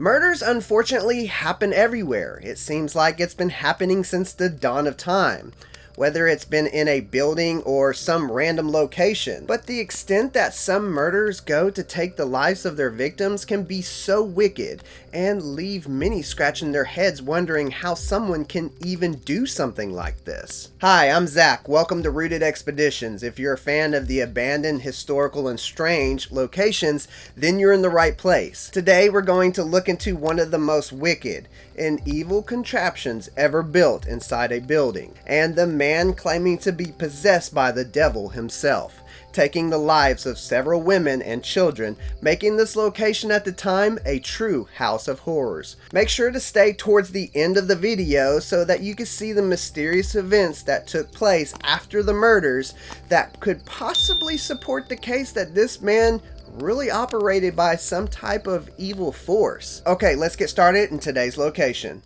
Murders unfortunately happen everywhere. It seems like it's been happening since the dawn of time, whether it's been in a building or some random location. But the extent that some murderers go to take the lives of their victims can be so wicked and leave many scratching their heads wondering how someone can even do something like this. Hi, I'm Zach. Welcome to Rooted Expeditions. If you're a fan of the abandoned, historical, and strange locations, then you're in the right place. Today we're going to look into one of the most wicked and evil contraptions ever built inside a building, and the man claiming to be possessed by the devil himself, taking the lives of several women and children, making this location at the time a true house of horrors. Make sure to stay towards the end of the video so that you can see the mysterious events that took place after the murders that could possibly support the case that this man really operated by some type of evil force. Okay, let's get started in today's location.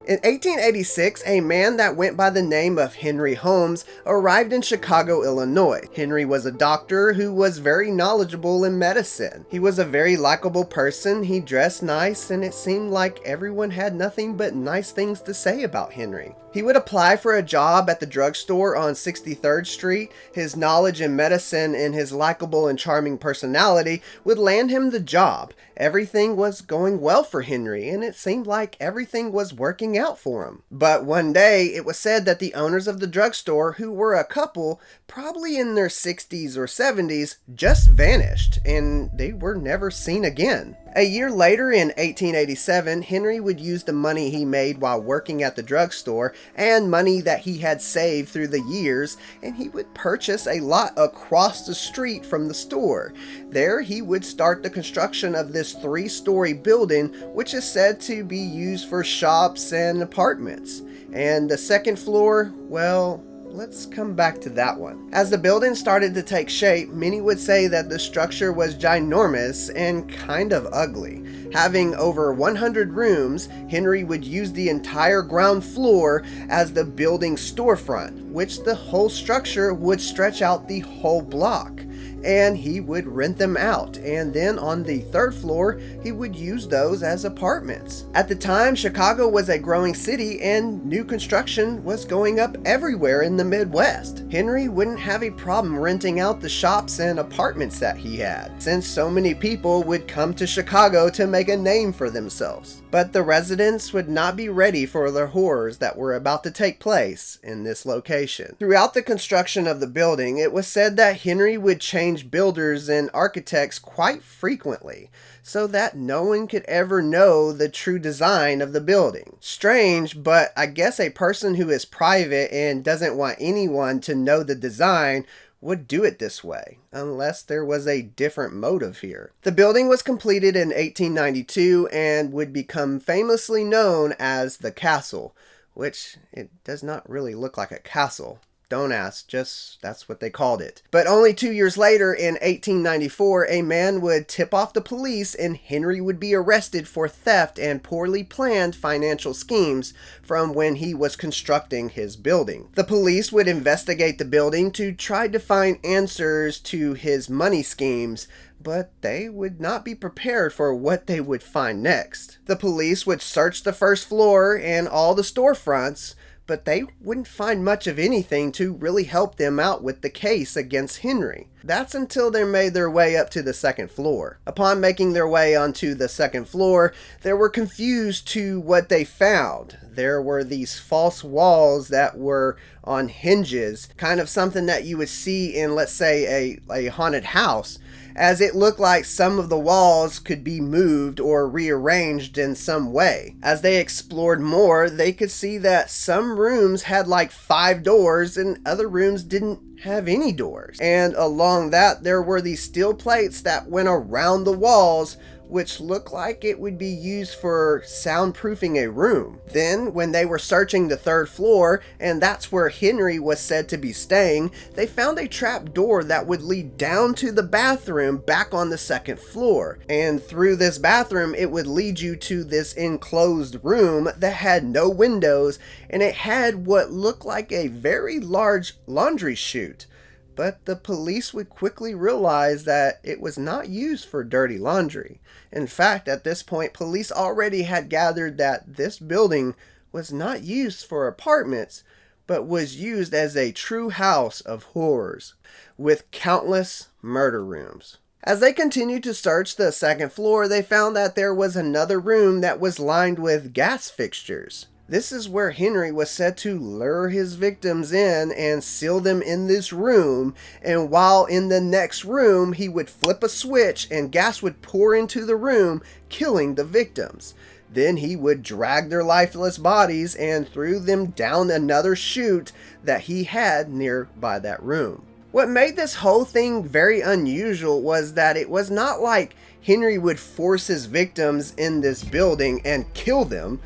In 1886, a man that went by the name of Henry Holmes arrived in Chicago, Illinois. Henry was a doctor who was very knowledgeable in medicine. He was a very likable person, he dressed nice, and it seemed like everyone had nothing but nice things to say about Henry. He would apply for a job at the drugstore on 63rd Street. His knowledge in medicine and his likable and charming personality would land him the job. Everything was going well for Henry, and it seemed like everything was working out for him. But one day, it was said that the owners of the drugstore, who were a couple, probably in their 60s or 70s, just vanished, and they were never seen again. A year later, in 1887, Henry would use the money he made while working at the drugstore and money that he had saved through the years, and he would purchase a lot across the street from the store. There, he would start the construction of this 3-story building, which is said to be used for shops and apartments. And the second floor, well, let's come back to that one. As the building started to take shape, many would say that the structure was ginormous and kind of ugly. Having over 100 rooms, Henry would use the entire ground floor as the building's storefront, which the whole structure would stretch out the whole block. And he would rent them out, and then on the 3rd floor, he would use those as apartments. At the time, Chicago was a growing city and new construction was going up everywhere in the Midwest. Henry wouldn't have a problem renting out the shops and apartments that he had, since so many people would come to Chicago to make a name for themselves. But the residents would not be ready for the horrors that were about to take place in this location. Throughout the construction of the building, it was said that Henry would change builders and architects quite frequently, so that no one could ever know the true design of the building. Strange, but I guess a person who is private and doesn't want anyone to know the design would do it this way, unless there was a different motive here. The building was completed in 1892 and would become famously known as the Castle, which it does not really look like a castle. Don't ask, just that's what they called it. But only 2 years later, in 1894, a man would tip off the police and Henry would be arrested for theft and poorly planned financial schemes from when he was constructing his building. The police would investigate the building to try to find answers to his money schemes, but they would not be prepared for what they would find next. The police would search the 1st floor and all the storefronts, but they wouldn't find much of anything to really help them out with the case against Henry. That's until they made their way up to the 2nd floor. Upon making their way onto the 2nd floor, they were confused to what they found. There were these false walls that were on hinges, kind of something that you would see in, let's say, a haunted house, as it looked like some of the walls could be moved or rearranged in some way. As they explored more, they could see that some rooms had like 5 doors and other rooms didn't have any doors. And along that, there were these steel plates that went around the walls, which looked like it would be used for soundproofing a room. Then, when they were searching the third floor, and that's where Henry was said to be staying, they found a trap door that would lead down to the bathroom back on the second floor. And through this bathroom, it would lead you to this enclosed room that had no windows, and it had what looked like a very large laundry chute. But the police would quickly realize that it was not used for dirty laundry. In fact, at this point, police already had gathered that this building was not used for apartments, but was used as a true house of horrors, with countless murder rooms. As they continued to search the second floor, they found that there was another room that was lined with gas fixtures. This is where Henry was said to lure his victims in and seal them in this room, and while in the next room, he would flip a switch and gas would pour into the room, killing the victims. Then he would drag their lifeless bodies and threw them down another chute that he had nearby that room. What made this whole thing very unusual was that it was not like Henry would force his victims in this building and kill them.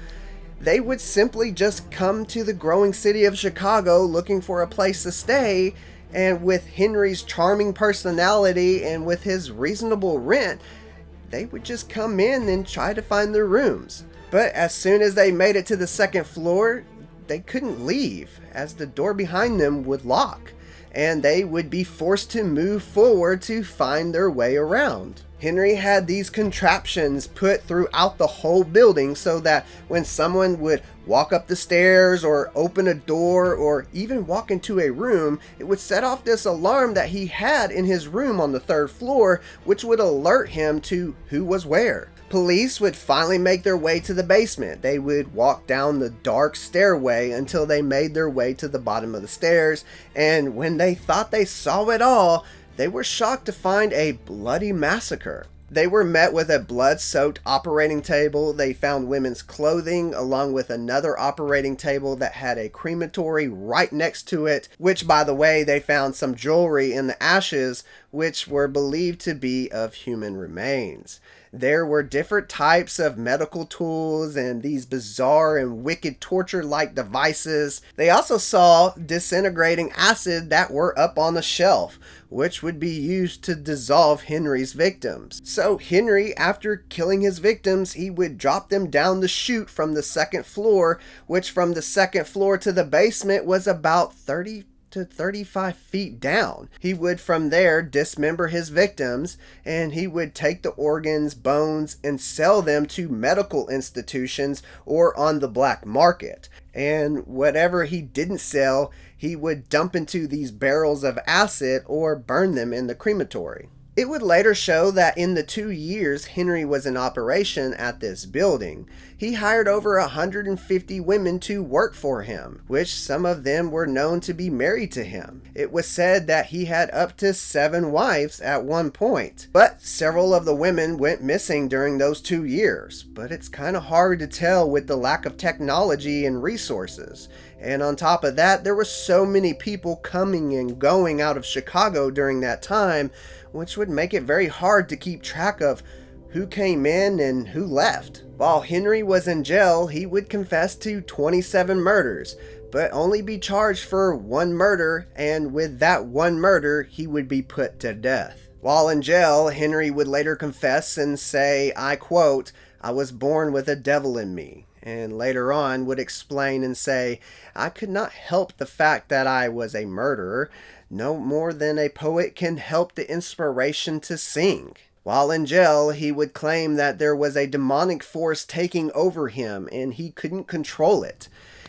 They would simply just come to the growing city of Chicago looking for a place to stay, and with Henry's charming personality and with his reasonable rent, they would just come in and try to find their rooms. But as soon as they made it to the second floor, they couldn't leave, as the door behind them would lock, and they would be forced to move forward to find their way around. Henry had these contraptions put throughout the whole building so that when someone would walk up the stairs or open a door or even walk into a room, it would set off this alarm that he had in his room on the third floor, which would alert him to who was where. Police would finally make their way to the basement. They would walk down the dark stairway until they made their way to the bottom of the stairs, and when they thought they saw it all, they were shocked to find a bloody massacre. They were met with a blood-soaked operating table. They found women's clothing along with another operating table that had a crematory right next to it, which, by the way, they found some jewelry in the ashes, which were believed to be of human remains. There were different types of medical tools and these bizarre and wicked torture-like devices. They also saw disintegrating acid that were up on the shelf, which would be used to dissolve Henry's victims. So Henry, after killing his victims, he would drop them down the chute from the second floor, which from the second floor to the basement was about 30 to 35 feet down. He would from there dismember his victims, and he would take the organs, bones, and sell them to medical institutions or on the black market. And whatever he didn't sell, he would dump into these barrels of acid or burn them in the crematory. It would later show that in the 2 years Henry was in operation at this building, he hired over 150 women to work for him, which some of them were known to be married to him. It was said that he had up to 7 wives at one point, but several of the women went missing during those 2 years. But it's kind of hard to tell with the lack of technology and resources. And on top of that, there were so many people coming and going out of Chicago during that time, which would make it very hard to keep track of who came in and who left. While Henry was in jail, he would confess to 27 murders, but only be charged for 1 murder, and with that 1 murder, he would be put to death. While in jail, Henry would later confess and say, I quote, "I was born with a devil in me," and later on would explain and say, "I could not help the fact that I was a murderer, no more than a poet can help the inspiration to sing." While in jail, he would claim that there was a demonic force taking over him and he couldn't control it.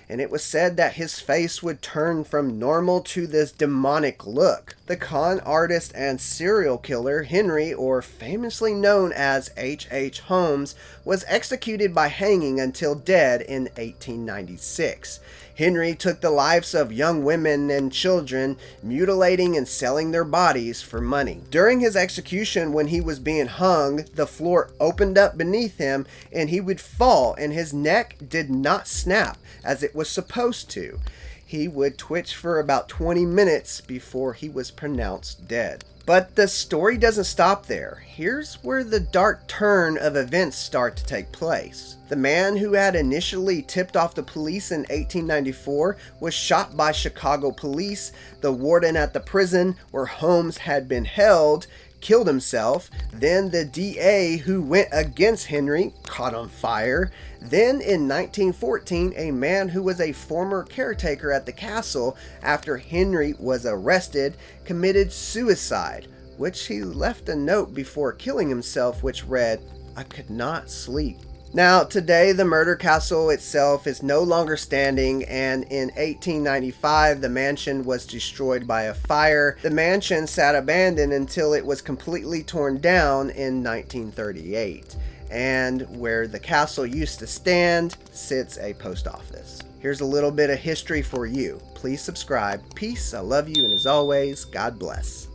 And it was said that his face would turn from normal to this demonic look. The con artist and serial killer Henry, or famously known as H.H. Holmes, was executed by hanging until dead in 1896. Henry took the lives of young women and children, mutilating and selling their bodies for money. During his execution, when he was being hung, the floor opened up beneath him and he would fall, and his neck did not snap as it was supposed to. He would twitch for about 20 minutes before he was pronounced dead. But the story doesn't stop there. Here's where the dark turn of events start to take place. The man who had initially tipped off the police in 1894 was shot by Chicago police. The warden at the prison where Holmes had been held killed himself. Then the DA who went against Henry caught on fire. Then in 1914, a man who was a former caretaker at the castle after Henry was arrested committed suicide, which he left a note before killing himself which read, "I could not sleep." Now, today the murder castle itself is no longer standing, and in 1895 the mansion was destroyed by a fire. The mansion sat abandoned until it was completely torn down in 1938. And where the castle used to stand sits a post office. Here's a little bit of history for you. Please subscribe. Peace, I love you, and as always, God bless.